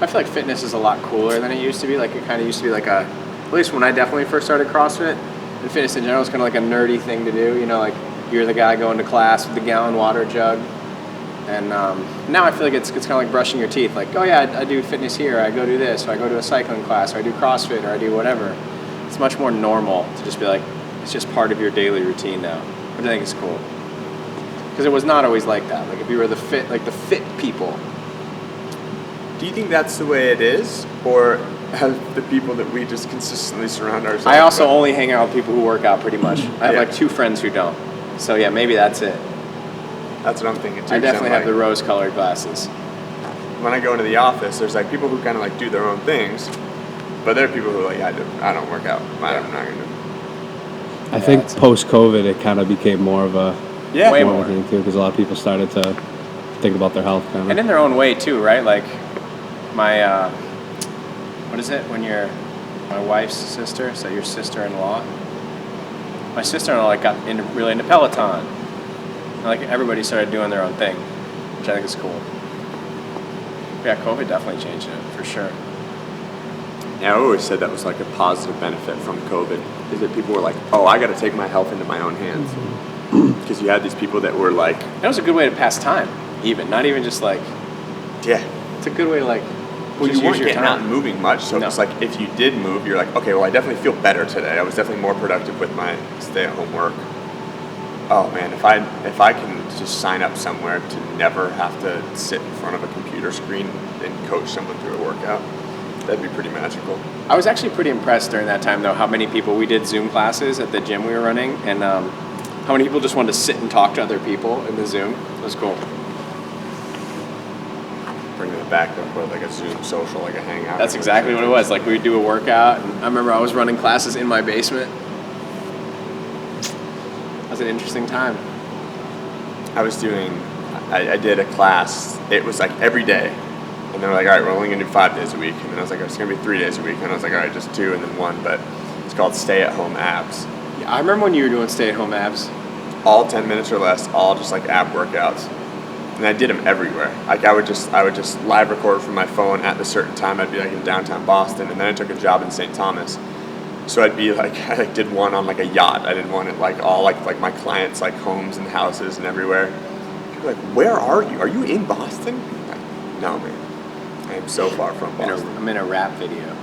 I feel like fitness is a lot cooler than it used to be. Like it kind of used to be like at least when I definitely first started CrossFit, and fitness in general is kind of like a nerdy thing to do. You know, like you're the guy going to class with the gallon water jug. And now I feel like it's kind of like brushing your teeth. Like, oh yeah, I do fitness here. I go do this. Or I go to a cycling class. Or I do CrossFit. Or I do whatever. It's much more normal to just be like, it's just part of your daily routine now, which I think is cool. Because it was not always like that. Like if you were the fit people. Do you think that's the way it is, or have the people that we just consistently surround ourselves with? I also only hang out with people who work out pretty much. I have like 2 friends who don't. So yeah, maybe that's it. That's what I'm thinking too. I definitely have the rose-colored glasses. When I go into the office, there's like people who kind of like do their own things, but there are people who are like, I don't work out. I'm not gonna do it. I think post-COVID, it kind of became more of a way more thing too, because a lot of people started to think about their health kind of. And in their own way too, right? Like my what is it when you're my wife's sister? Is that your sister-in-law? My sister-in-law like got really into Peloton. And, like everybody started doing their own thing, which I think is cool. Yeah, COVID definitely changed it for sure. Yeah, I always said that was like a positive benefit from COVID, is that people were like, oh, I got to take my health into my own hands. Because you had these people that were like... That was a good way to pass time, even. Not even just like... Yeah. It's a good way to like... Well, you weren't getting out and moving much, so it's like if you did move, you're like, okay, well, I definitely feel better today. I was definitely more productive with my stay-at-home work. Oh man, if I can just sign up somewhere to never have to sit in front of a computer screen and coach someone through a workout, that'd be pretty magical. I was actually pretty impressed during that time, though, how many people we did Zoom classes at the gym we were running, and how many people just wanted to sit and talk to other people in the Zoom. It was cool. Bringing it back to like a Zoom social, like a hangout. That's exactly what it was. Like we'd do a workout, and I remember I was running classes in my basement. That was an interesting time. I did a class. It was like every day. And they were like, all right, we're only going to do 5 days a week. And then I was like, it's going to be 3 days a week. And I was like, all right, just 2 and then 1. But it's called Stay-at-Home Abs. Yeah, I remember when you were doing stay-at-home abs. All 10 minutes or less, all just like ab workouts. And I did them everywhere. Like I would just live record from my phone at a certain time. I'd be like in downtown Boston. And then I took a job in St. Thomas. So I'd be like, I did one on like a yacht. I did one at like all like my clients' like homes and houses and everywhere. People are like, where are you? Are you in Boston? Like, no, man. I am so far from Boston. I'm in a rap video.